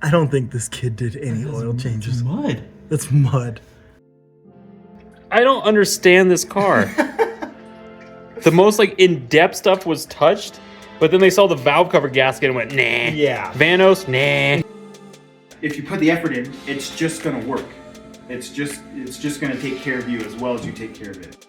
I don't think this kid did any oil changes. It's mud. That's mud. I don't understand this car. The most like in-depth stuff was touched, but then they saw the valve cover gasket and went, nah. Yeah. Vanos, nah. If you put the effort in, it's just gonna work. It's just gonna take care of you as well as you take care of it.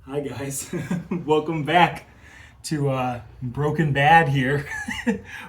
Hi guys, welcome back to Broken Bad here.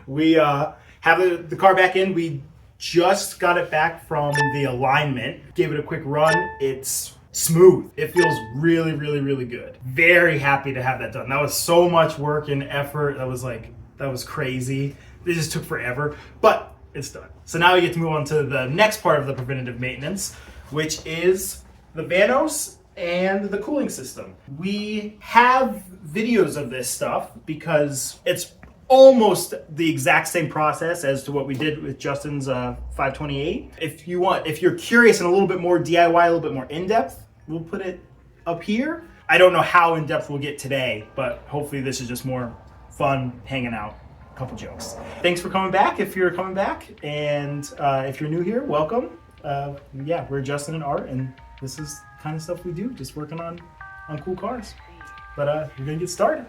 We have the car back in. We just got it back from the alignment. Gave it a quick run. It's smooth. It feels really, really, really good. Very happy to have that done. That was so much work and effort. That was crazy. It just took forever, but it's done. So now we get to move on to the next part of the preventative maintenance, which is the Vanos and the cooling system. We have videos of this stuff because it's almost the exact same process as to what we did with Justin's 528. If you're curious and a little bit more DIY, a little bit more in-depth, we'll put it up here. I don't know how in-depth we'll get today, but hopefully this is just more fun hanging out, a couple jokes. Thanks for coming back if you're coming back, and if you're new here, welcome. Yeah, we're Justin and Art, and this is the kind of stuff we do, just working on cool cars. But we're gonna get started.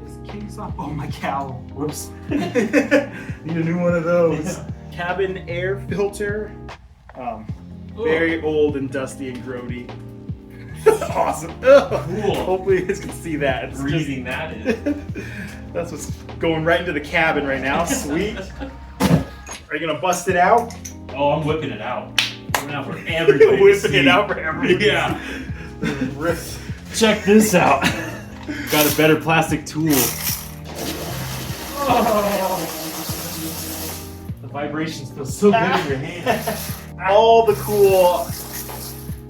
This case off. Oh, my cowl. Whoops. Need a new one of those. Yeah. Cabin air filter. Very old and dusty and grody. Awesome. Cool. Hopefully you guys can see that. It's Breathing that in. That's what's going right into the cabin right now. Sweet. Are you gonna bust it out? Oh, I'm whipping it out. Whipping it out for everybody. Whipping it out for everybody. Yeah. Check this out. Got a better plastic tool. Oh. The vibrations feel so good in your hand. All the cool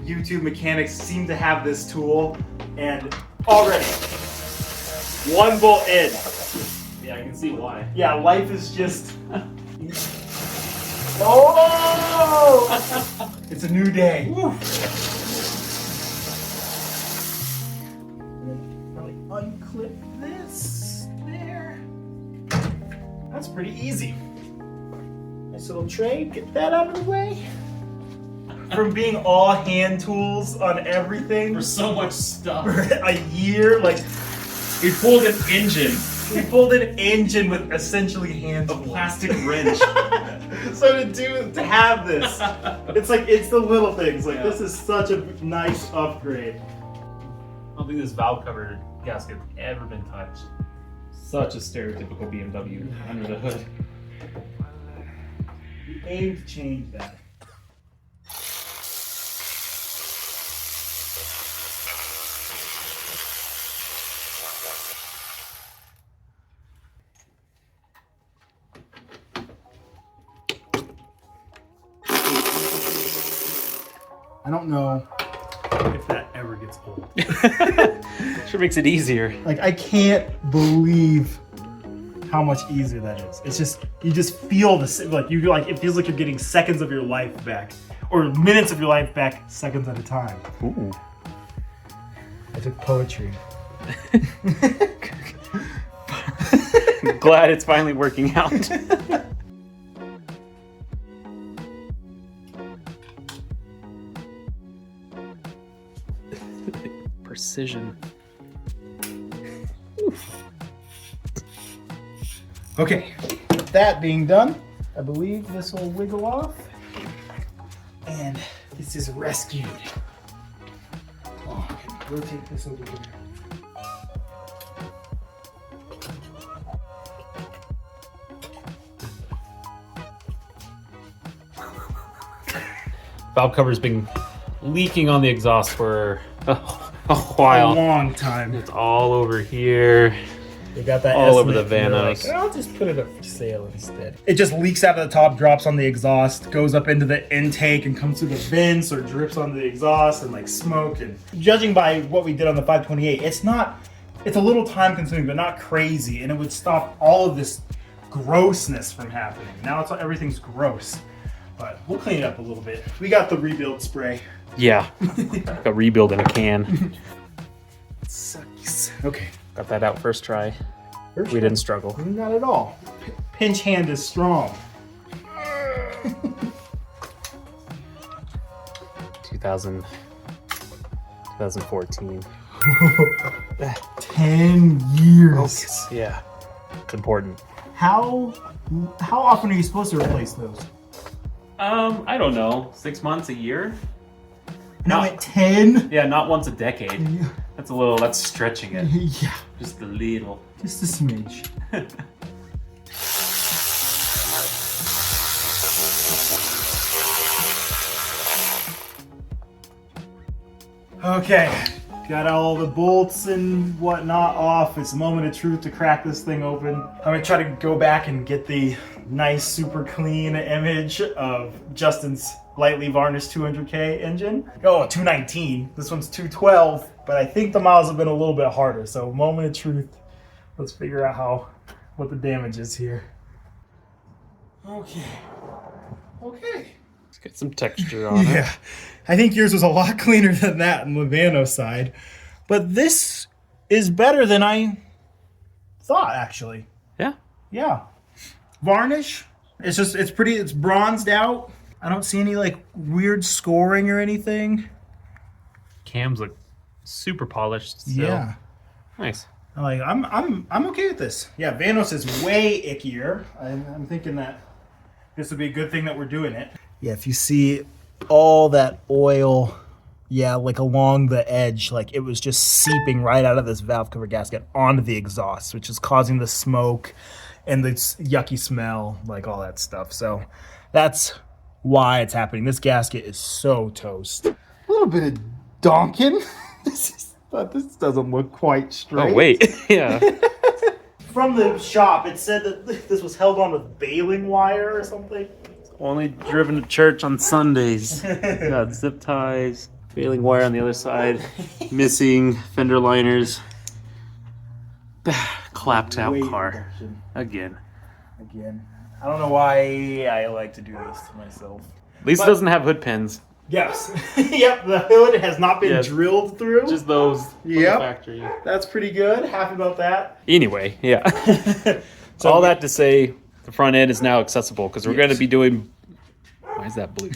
YouTube mechanics seem to have this tool, and already one bolt in. Yeah, I can see why. Yeah, life is just. Oh! It's a new day. Probably unclip this there. That's pretty easy. Nice little tray. Get that out of the way. From being all hand tools on everything For so much stuff. for a year, like We pulled an engine. we pulled an engine with essentially hand A tools. plastic wrench. So to have this, it's the little things. Like Yeah. this is such a nice upgrade. I don't think this valve cover gasket's ever been touched. Such a stereotypical BMW under the hood. We aim to change that. I don't know if that ever gets old. Sure makes it easier. Like, I can't believe how much easier that is. It's just, you just feel it feels like you're getting seconds of your life back, or minutes of your life back, seconds at a time. Ooh. I took poetry. Glad it's finally working out. Precision. Okay, that being done, I believe this will wiggle off, and this is rescued. Oh, okay, rotate this over here. Valve cover's been leaking on the exhaust for a while. A long time. It's all over here. They got that All over estimate, the and they're Vanos. Like, I'll just put it up for sale instead. It just leaks out of the top, drops on the exhaust, goes up into the intake, and comes through the vents or drips onto the exhaust and like smoke. And judging by what we did on the 528, it's a little time consuming, but not crazy, and it would stop all of this grossness from happening. Now everything's gross, but we'll clean it up a little bit. We got the rebuild spray. Yeah. Like a rebuild in a can. Sucks. Okay. Got that out first try. We didn't struggle. Not at all. Pinch hand is strong. 2014. 10 years. Focus. Yeah. It's important. How often are you supposed to replace those? I don't know. 6 months, a year? No, at 10? Yeah, not once a decade. That's stretching it. Yeah, Just a little. just a smidge. Okay, got all the bolts and whatnot off. It's a moment of truth to crack this thing open. I'm gonna try to go back and get the nice, super clean image of Justin's lightly varnished 200K engine. Oh, 219. This one's 212, but I think the miles have been a little bit harder. So, moment of truth. Let's figure out what the damage is here. Okay. Let's get some texture on it. Yeah, I think yours was a lot cleaner than that on the Vano side, but this is better than I thought, actually. Yeah. Yeah, varnish. It's bronzed out. I don't see any like weird scoring or anything. Cams look super polished still. Yeah, Nice. like I'm okay with this. Yeah, Vanos is way ickier. I'm thinking that this would be a good thing that we're doing it. Yeah, if you see all that oil, yeah, like along the edge, like it was just seeping right out of this valve cover gasket onto the exhaust, which is causing the smoke and the yucky smell, like all that stuff. So that's why it's happening. This gasket is so toast. A little bit of donking. This doesn't look quite straight. Oh, wait. Yeah. From the shop, it said that this was held on with baling wire or something. Only driven to church on Sundays. Got zip ties, baling wire on the other side, missing fender liners. Clapped out Weight car. reduction. Again. I don't know why I like to do this to myself. At least it doesn't have hood pins. Yes. Yep, the hood has not been Yes. drilled through. Just those from the Yep. factory. That's pretty good. Happy about that. Anyway, yeah. So all that to say, the front end is now accessible because we're going to be doing. Why is that blue?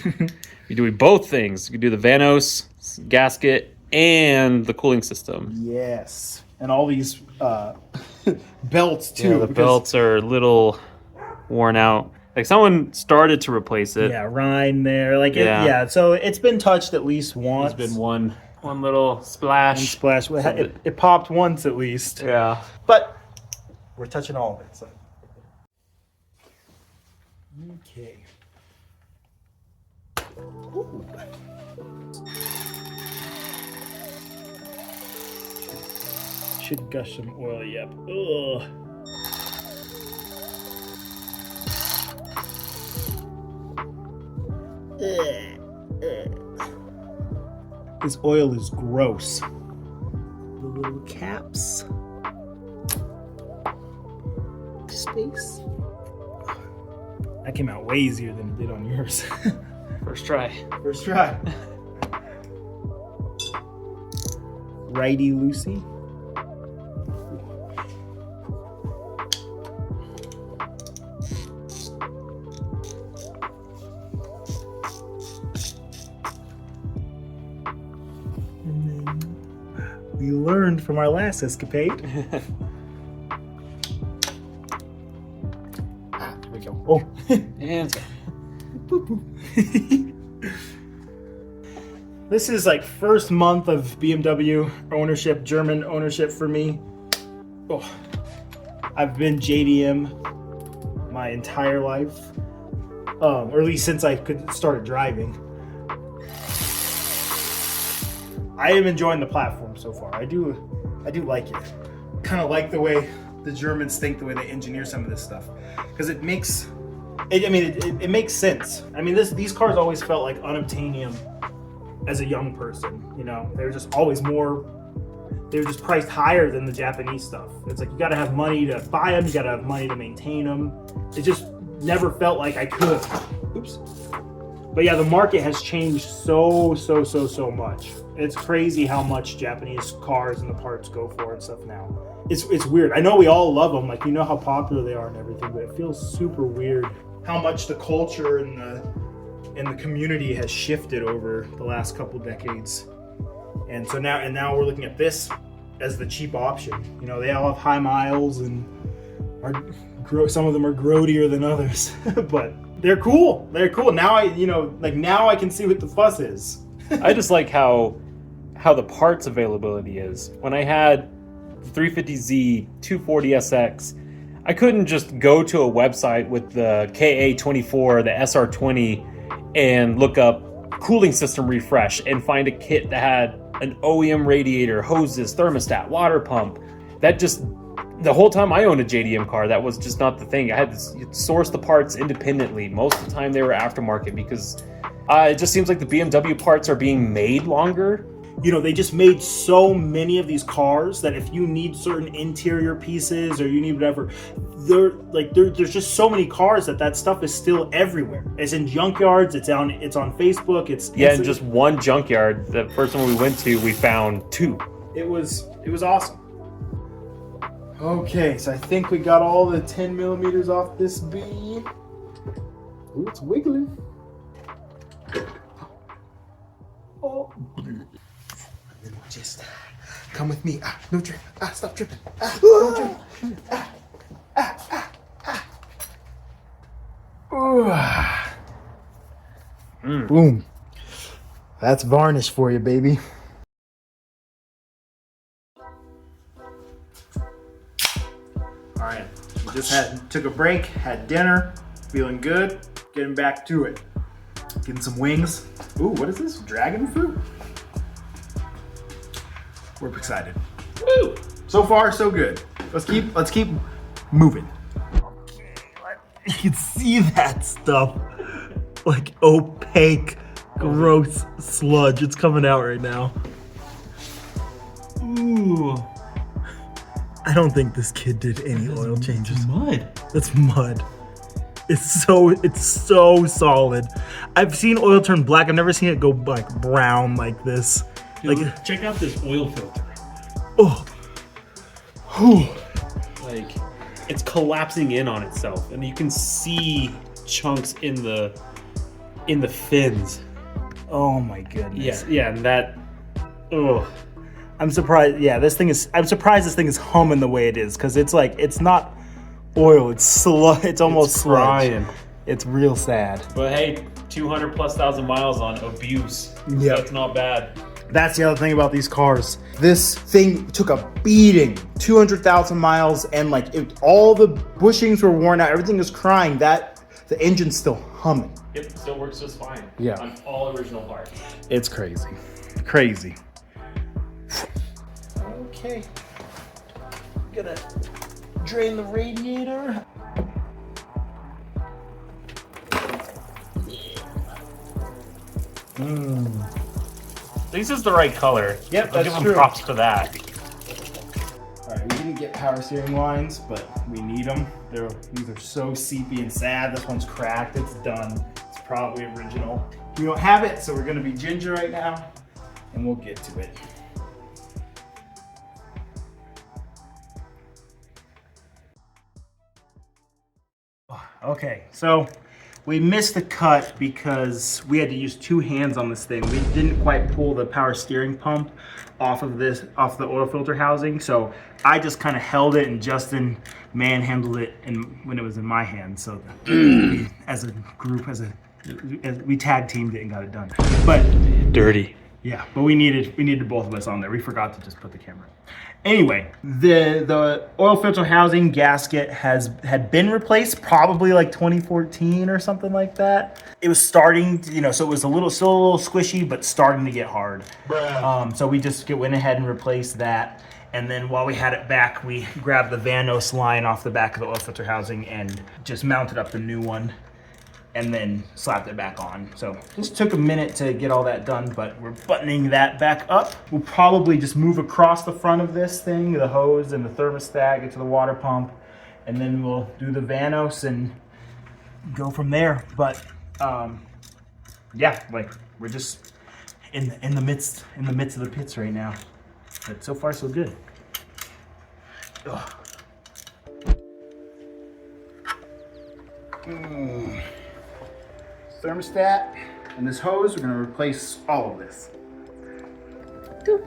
We're doing both things. We can do the Vanos gasket and the cooling system. Yes. And all these belts too. Yeah, the belts are a little worn out. Like someone started to replace it. Yeah, Rhine there. Like Yeah. yeah. So it's been touched at least once. There's been one little splash. Splash. It popped once at least. Yeah. But we're touching all of it. So. Okay. Ooh. Should gush some oil, yep. Ugh. This oil is gross. The little caps. Space. That came out way easier than it did on yours. First try. First try. Righty loosey. And then we learned from our last escapade. There we go. Oh. And This is like first month of BMW ownership, German ownership for me. Oh, I've been JDM my entire life, or at least since I started driving. I am enjoying the platform so far. I do like it. Kind of like the way the Germans think, the way they engineer some of this stuff, because it makes sense. I mean, these cars always felt like unobtainium as a young person. You know, they were just always they were just priced higher than the Japanese stuff. It's like you got to have money to buy them, you got to have money to maintain them. It just never felt like I could. Oops. But yeah, the market has changed so much. It's crazy how much Japanese cars and the parts go for and stuff now. It's weird. I know we all love them, like, you know how popular they are and everything, but it feels super weird how much the culture and the community has shifted over the last couple decades. And so now we're looking at this as the cheap option. You know, they all have high miles and some of them are grodier than others, but they're cool. They're cool. Now I can see what the fuss is. I just like how the parts availability is. When I had the 350Z 240SX, I couldn't just go to a website with the KA24, the SR20, and look up cooling system refresh and find a kit that had an OEM radiator, hoses, thermostat, water pump. That just, the whole time I owned a JDM car, that was just not the thing. I had to source the parts independently. Most of the time they were aftermarket because it just seems like the BMW parts are being made longer. You know, they just made so many of these cars that if you need certain interior pieces or you need whatever, there's just so many cars that stuff is still everywhere. It's in junkyards, it's on Facebook, in just one junkyard. The first one we went to, we found 2. It was awesome. Okay, so I think we got all the 10 millimeters off this B. Ooh, it's wiggling. Oh. Just come with me. No trip. Stop tripping. Don't trip. Boom. That's varnish for you, baby. All right. We just took a break, had dinner, feeling good, getting back to it. Getting some wings. Ooh, what is this? Dragon fruit? We're excited. Woo! So far, so good. Let's keep moving. Okay, you can see that stuff. Like opaque, gross sludge. It's coming out right now. Ooh. I don't think this kid did any oil changes. Mud. That's mud. It's so solid. I've seen oil turn black. I've never seen it go like brown like this. Dude, like, check out this oil filter. Oh. Whew. Like, it's collapsing in on itself, and you can see chunks in the fins. Oh my goodness. Yeah, and that. Oh. I'm surprised. Yeah, I'm surprised this thing is humming the way it is, because it's like, it's not oil. It's It's almost crying. sludge. It's real sad. But hey, 200,000+ miles on abuse. Yeah, that's not bad. That's the other thing about these cars. This thing took a beating, 200,000 miles, and like all the bushings were worn out. Everything is crying. That the engine's still humming. It still works just fine. Yeah, on all original parts. It's crazy, crazy. Okay, gonna drain the radiator. This is the right color. Yep, I'll that's give them true. props for that. All right, we didn't get power steering lines, but we need them. These are so seepy and sad. This one's cracked. It's done. It's probably original. We don't have it, so we're gonna be ginger right now, and we'll get to it. Okay, so we missed the cut because we had to use 2 hands on this thing. We didn't quite pull the power steering pump off the oil filter housing, so I just kind of held it and Justin manhandled it when it was in my hand. So we, as a group, we tag teamed it and got it done. But dirty. Yeah, but we needed both of us on there. We forgot to just put the camera. Anyway, the oil filter housing gasket had been replaced probably like 2014 or something like that. It was starting, so it was still a little squishy, but starting to get hard. So we just went ahead and replaced that. And then while we had it back, we grabbed the Vanos line off the back of the oil filter housing and just mounted up the new one and then slapped it back on. So just took a minute to get all that done, but we're buttoning that back up. We'll probably just move across the front of this thing, the hose and the thermostat, get to the water pump, and then we'll do the Vanos and go from there. But yeah, like we're just in the midst of the pits right now. But so far so good. Ugh. Thermostat and this hose, we're gonna replace all of this. Doop.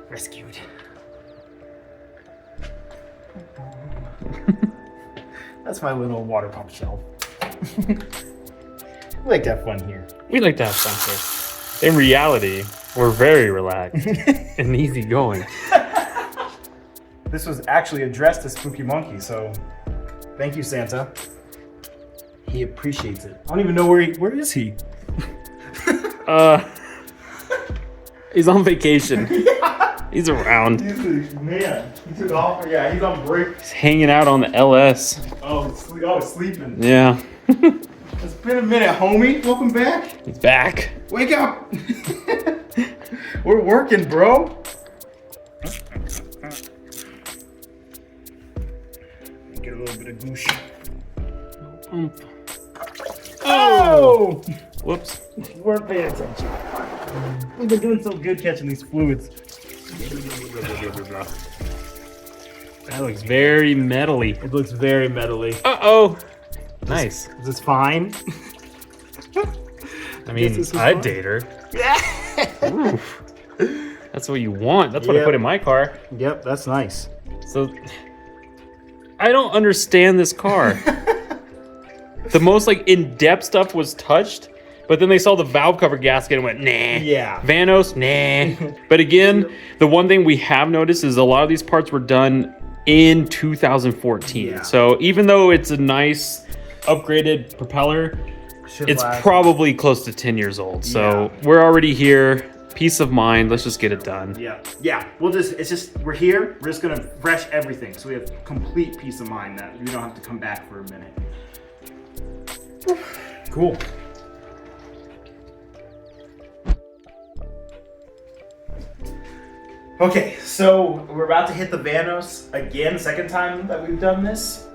Rescued. That's my little water pump shelf. We like to have fun here. We like to have fun here. In reality, we're very relaxed and easygoing. This was actually addressed to Spooky Monkey, so thank you, Santa. He appreciates it. I don't even know where is he? He's on vacation. He's around. Man, he took off. Yeah, he's on break. He's hanging out on the LS. Oh, sleeping. Yeah. It's been a minute, homie. Welcome back. He's back. Wake up. We're working, bro. Get a little bit of goosh. Oh! Whoops. Weren't paying attention. We've been doing so good catching these fluids. That looks very metally. It looks very metally. Uh-oh. Nice. Is this fine? I mean, I'd date her. Oof. That's what you want. That's what I put in my car. Yep, that's nice. So, I don't understand this car. The most in-depth stuff was touched, but then they saw the valve cover gasket and went, nah. Yeah. Vanos, nah. But again, the one thing we have noticed is a lot of these parts were done in 2014. Yeah. So even though it's a nice upgraded propeller, it's probably close to 10 years old. So we're already here. Peace of mind. Let's just get it done. Yeah. We're here. We're just going to fresh everything. So we have complete peace of mind that we don't have to come back for a minute. Cool. Okay, so we're about to hit the Vanos again, second time that we've done this.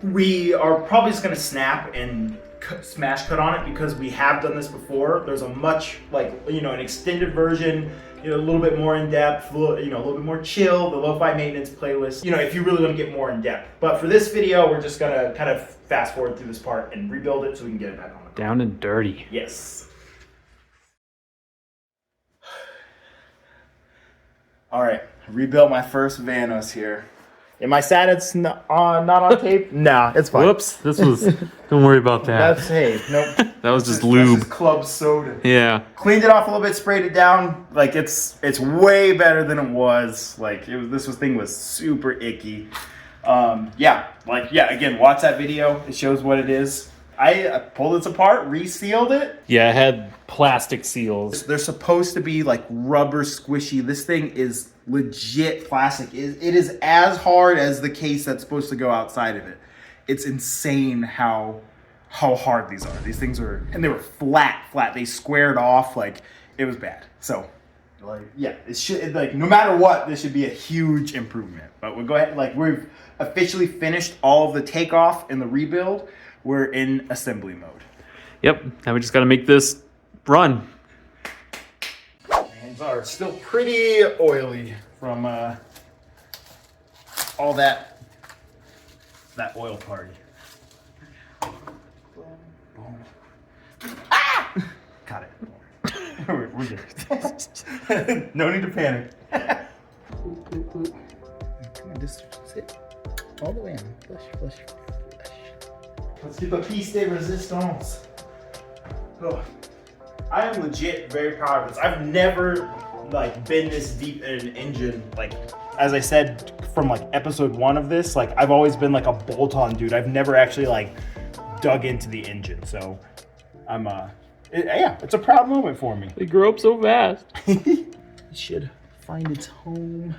We are probably just gonna snap and smash cut on it because we have done this before. There's a much an extended version, a little bit more in depth, a little bit more chill, the lo-fi maintenance playlist, if you really want to get more in depth. But for this video, we're just gonna kind of fast forward through this part and rebuild it so we can get it back on the car. Down and dirty. Yes. All right, rebuilt my first Vanos here. Am I sad it's not on tape? Nah, it's fine. Whoops, don't worry about that. That's hey, nope. That was just lube. That's just club soda. Yeah. Cleaned it off a little bit, sprayed it down. It's way better than it was. This thing was super icky. Again, watch that video. It shows what it is. I pulled this apart, resealed it. Yeah, it had plastic seals. They're supposed to be rubber squishy. This thing is legit plastic. It is as hard as the case that's supposed to go outside of it. It's insane how hard these are. These things are, and they were flat. They squared off. It was bad. So, it should no matter what, this should be a huge improvement. But we'll go ahead. We've officially finished all of the takeoff and the rebuild. We're in assembly mode. Yep. Now we just got to make this run. Hands are still pretty oily from all that oil party. Ah! Got it. We're good. No need to panic. Come on, just sit all the way on. Flush. Let's get the piece de resistance. Oh. I am legit very proud of this. I've never like been this deep in an engine. Like, as I said from like episode 1 of this, like I've always been like a bolt-on dude. I've never actually like dug into the engine. So I'm yeah, it's a proud moment for me. It grew up so fast. It should find its home.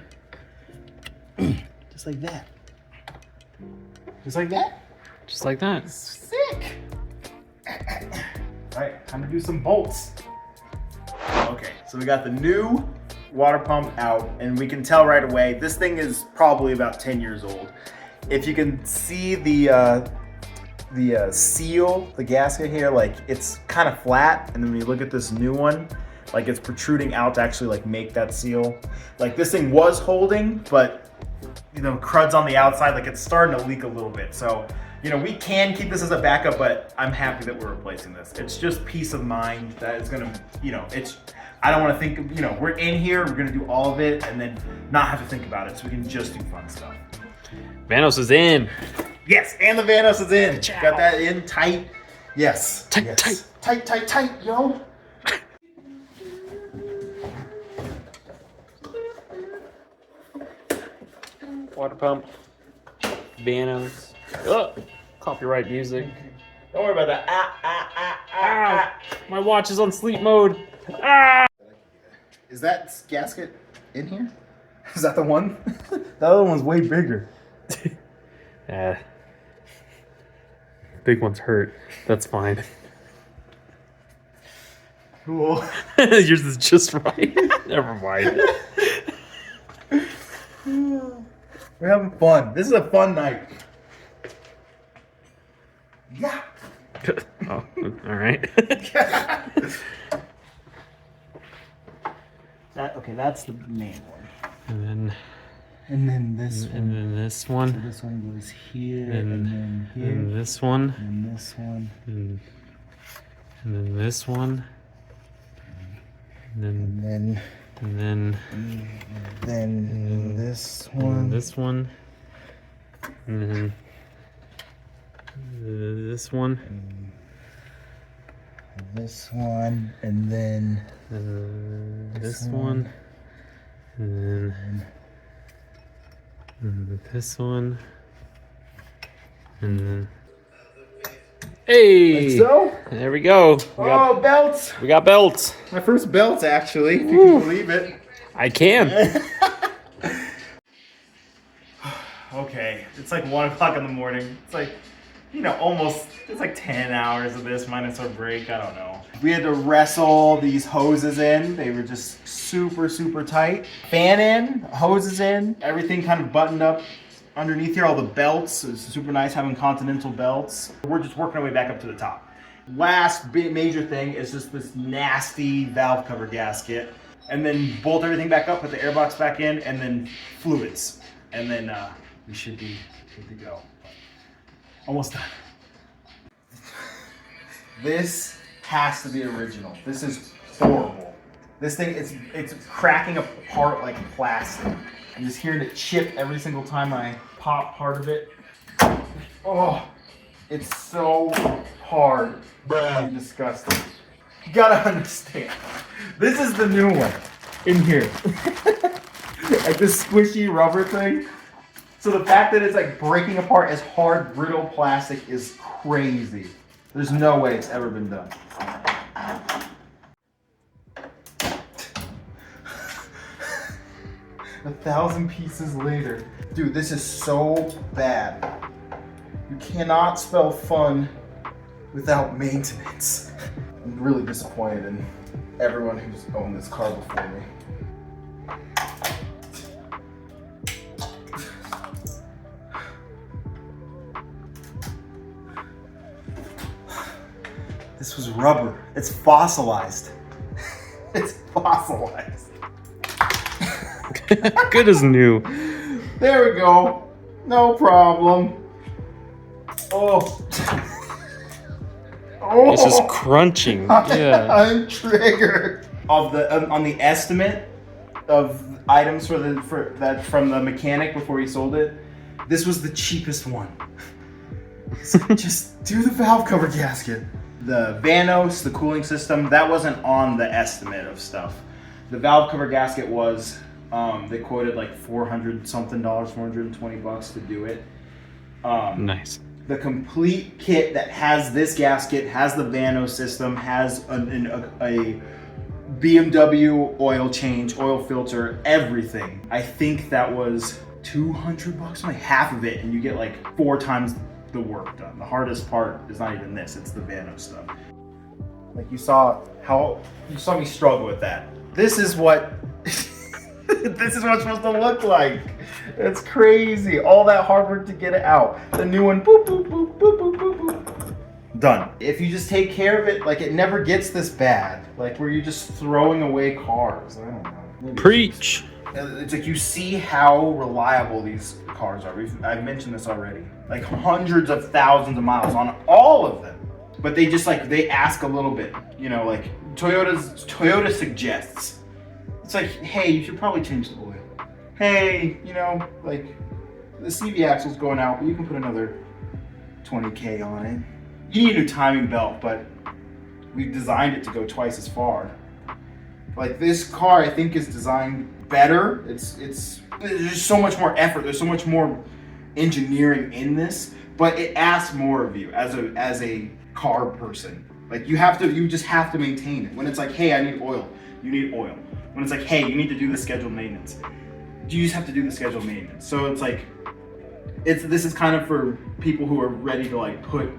Just like that. Just like that. Just like that. Sick. All right, time to do some bolts. Okay, so we got the new water pump out, and we can tell right away this thing is probably about 10 years old. If you can see the seal, the gasket here, like it's kind of flat, and then when you look at this new one, like it's protruding out to actually like make that seal. Like this thing was holding, but you know, crud's on the outside, like it's starting to leak a little bit. So, you know, we can keep this as a backup, but I'm happy that we're replacing this. It's just peace of mind that it's gonna, you know, I don't wanna think, you know, we're in here, we're gonna do all of it and then not have to think about it, so we can just do fun stuff. Vanos is in. Yes, and the Vanos is in. Ciao. Got that in tight. Yes. Tight, yes. tight. Tight, tight, tight, yo. Water pump. Vanos. Oh, copyright music. Don't worry about that. Ow! My watch is on sleep mode. Ah! Is that gasket in here? Is that the one? The other one's way bigger. Yeah. Big one's hurt. That's fine. Cool. Yours is just right. Never mind. We're having fun. This is a fun night. Yeah. Oh, all right. Okay, that's the main one. And And then this then this one. This one goes here, And- then here, And this one. and this one. And then this one. And then And then and then this and one. this one. And then this one. This one, and then This one. And then this one. And then hey! like so. There we go. Oh, belts! We got belts. My first belts, actually, if you can believe it. I can. Okay, it's like 1 o'clock in the morning. It's like, you know, almost, it's like 10 hours of this minus our break. I don't know. We had to wrestle these hoses in. They were just super, super tight. Fan in, hoses in, everything kind of buttoned up underneath here. All the belts. It's super nice having Continental belts. We're just working our way back up to the top. Last big major thing is just this nasty valve cover gasket. And then bolt everything back up, put the airbox back in, and then fluids. And then we should be good to go. Almost done. This has to be original. This is horrible. This thing, it's cracking apart like plastic. I'm just hearing it chip every single time I pop part of it. Oh, it's so hard. Bruh. Disgusting. You gotta understand. This is the new one in here. Like this squishy rubber thing. So the fact that it's like breaking apart as hard, brittle plastic is crazy. There's no way it's ever been done. 1,000 pieces later. Dude, this is so bad. You cannot spell fun without maintenance. I'm really disappointed in everyone who's owned this car before me. This was rubber. It's fossilized. It's fossilized. Good as new. There we go. No problem. Oh. Oh. It's just crunching. Yeah. I'm triggered. Of the on the estimate of items for that from the mechanic before he sold it, this was the cheapest one. So just do the valve cover gasket. the Vanos, the cooling system, that wasn't on the estimate of stuff. The valve cover gasket was, they quoted like $400 something, $420 to do it. Nice. The complete kit that has this gasket, has the Vanos system, has a BMW oil change, oil filter, everything. I think that was $200, like half of it, and you get like 4 times the work done. The hardest part is not even this, it's the Vanos stuff. Like you saw me struggle with that. This is what this is what it's supposed to look like. It's crazy. All that hard work to get it out. The new one, boop, boop, boop, boop, boop, boop, boop. Done. If you just take care of it, like it never gets this bad. Like where you're just throwing away cars. I don't know. Maybe Preach. it's like you see how reliable these cars are. I've mentioned this already. Like hundreds of thousands of miles on all of them. But they just like, they ask a little bit. You know, like Toyota suggests. It's like, hey, you should probably change the oil. Hey, you know, like the CV axle's going out, but you can put another 20K on it. You need a new timing belt, but we designed it to go twice as far. Like this car, I think is designed better. There's just so much more effort. There's so much more engineering in this, but it asks more of you as a car person. Like you just have to maintain it. When it's like, hey, I need oil, you need oil. When it's like, hey, you need to do the scheduled maintenance, you just have to do the scheduled maintenance. So it's like, this is kind of for people who are ready to like put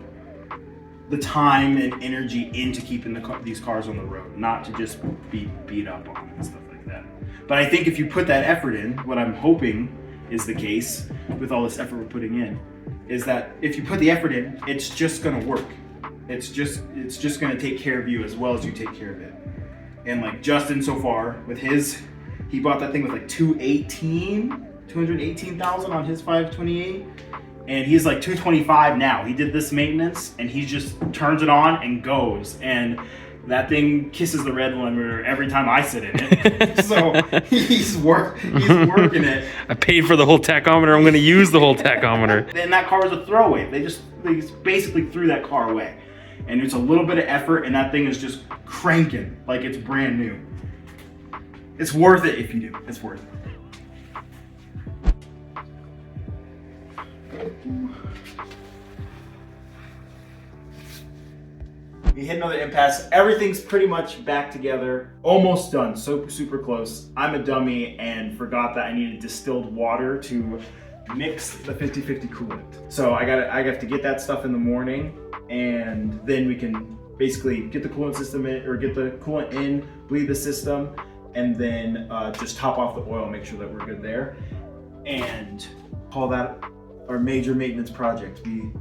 the time and energy into keeping these cars on the road, not to just be beat up on and stuff like that. But I think if you put that effort in, what I'm hoping is the case with all this effort we're putting in, is that if you put the effort in, it's just gonna work. It's just gonna take care of you as well as you take care of it. And like Justin so far with he bought that thing with like 218,000 on his 528, and he's like 225 now. He did this maintenance and he just turns it on and goes, and that thing kisses the red limiter every time I sit in it. So he's working it. I paid for the whole tachometer. I'm going to use the whole tachometer. And that car was a throwaway. They just basically threw that car away. And it's a little bit of effort, and that thing is just cranking like it's brand new. It's worth it if you do. It's worth it. We hit another impasse. Everything's pretty much back together. Almost done. So super close. I'm a dummy and forgot that I needed distilled water to mix the 50-50 coolant. So I have to get that stuff in the morning, and then we can basically get the coolant system in, or get the coolant in, bleed the system, and then just top off the oil, make sure that we're good there, and call that our major maintenance project. We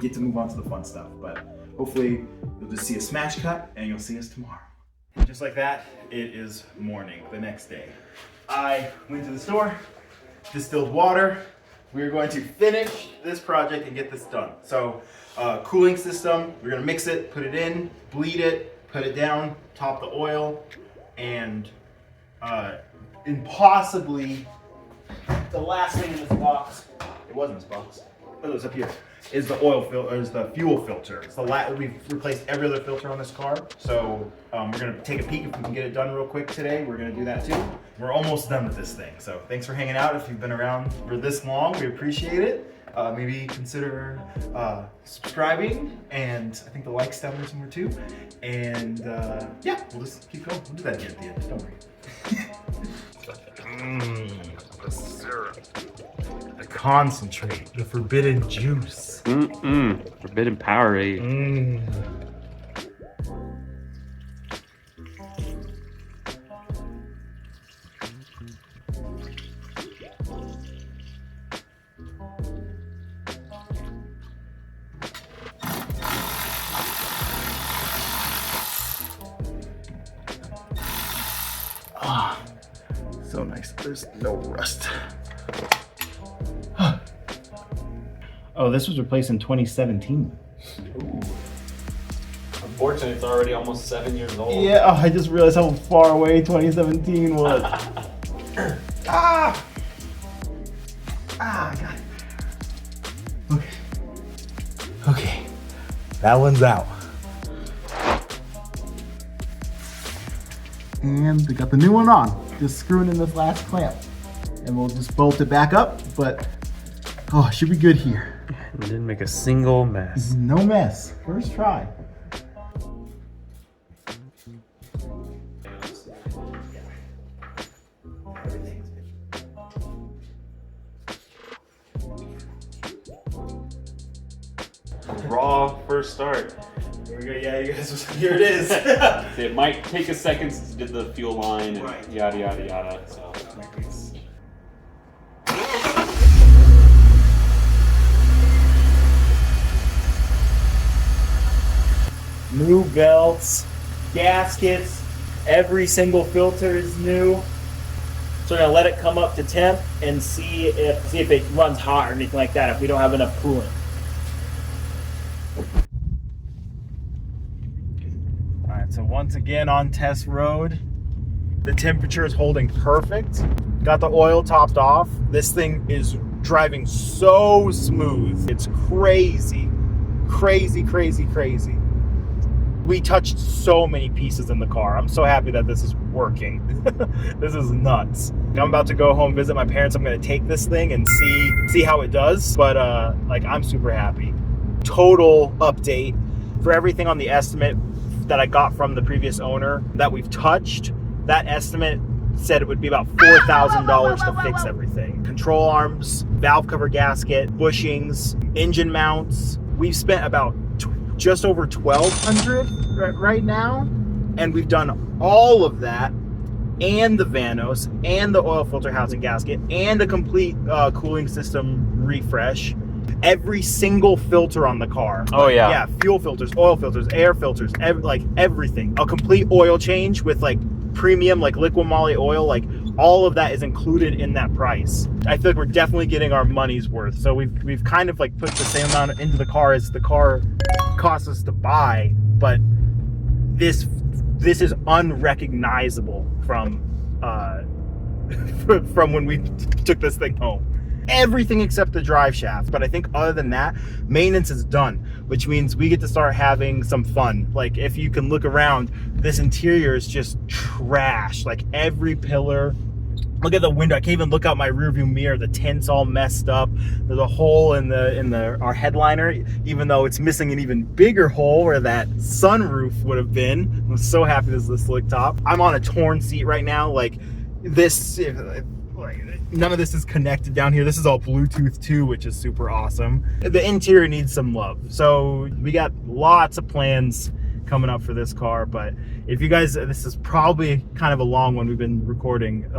get to move on to the fun stuff, but hopefully you'll just see a smash cut and you'll see us tomorrow. And just like that, it is morning, the next day. I went to the store, distilled water. We're going to finish this project and get this done. So cooling system, we're gonna mix it, put it in, bleed it, put it down, top the oil, and possibly the last thing in this box, it wasn't this box, it was up here, is the the fuel filter. It's we've replaced every other filter on this car, so we're gonna take a peek if we can get it done real quick today. We're gonna do that too. We're almost done with this thing, so thanks for hanging out. If you've been around for this long, we appreciate it. Maybe consider subscribing, and I think the likes down there somewhere too. And yeah, we'll just keep going. We'll do that again at the end, don't worry. The syrup. The concentrate, the forbidden juice. Forbidden Powerade. Ah, so nice. There's no rust. Oh, this was replaced in 2017. Ooh. Unfortunately, it's already almost 7 years old. Yeah, oh, I just realized how far away 2017 was. Ah! Ah, I got it. Okay. Okay. That one's out. And we got the new one on. Just screwing in this last clamp. And we'll just bolt it back up, but oh, should be good here. We didn't make a single mess. No mess. First try. Raw first start. Here we go. Yeah, you guys. Here it is. It might take a second since you did the fuel line and Right. yada yada yada. So. New belts, gaskets, every single filter is new. So we're gonna let it come up to temp and see if it runs hot or anything like that if we don't have enough coolant. Alright, so once again on test road, the temperature is holding perfect. Got the oil topped off. This thing is driving so smooth. It's crazy. Crazy, crazy, crazy. We touched so many pieces in the car. I'm so happy that this is working. This is nuts. I'm about to go home, visit my parents. I'm gonna take this thing and see how it does. But like, I'm super happy. Total update for everything on the estimate that I got from the previous owner that we've touched. That estimate said it would be about $4,000 to fix everything. Control arms, valve cover gasket, bushings, engine mounts. We've spent about just over $1,200 right now, and we've done all of that, and the vanos, and the oil filter housing gasket, and a complete cooling system refresh. Every single filter on the car. Oh yeah. Yeah, fuel filters, oil filters, air filters, like everything. A complete oil change with like premium, like liquid moly oil, like all of that is included in that price. I feel like we're definitely getting our money's worth. So we've kind of like put the same amount into the car as the car cost us to buy, but this is unrecognizable from from when we took this thing home. Everything except the drive shaft, but I think other than that, maintenance is done, which means we get to start having some fun. Like, if you can look around, this interior is just trash. Like, every pillar. Look at the window. I can't even look out my rearview mirror. The tint's all messed up. There's a hole in our headliner, even though it's missing an even bigger hole where that sunroof would have been. I'm so happy this is the slick top. I'm on a torn seat right now. Like, this, none of this is connected down here. This is all Bluetooth too, which is super awesome. The interior needs some love. So we got lots of plans coming up for this car, but if you guys, this is probably kind of a long one. We've been recording,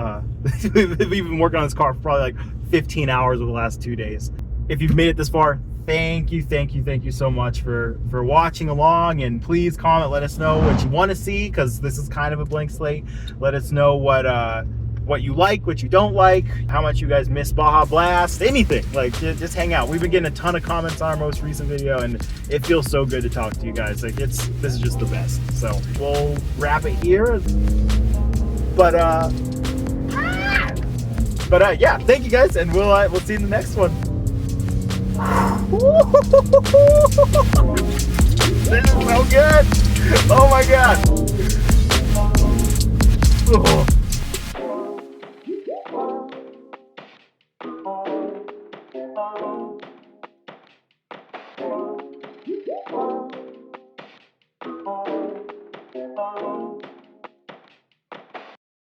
we've been working on this car for probably like 15 hours over the last 2 days. If you've made it this far, thank you so much for watching along, and please comment, let us know what you want to see, because this is kind of a blank slate. Let us know what you like, what you don't like, how much you guys miss Baja Blast, anything. Like, just hang out. We've been getting a ton of comments on our most recent video, and it feels so good to talk to you guys. Like, this is just the best. So we'll wrap it here. But yeah, thank you guys, and we'll see you in the next one. This is so good. Oh my god. Oh.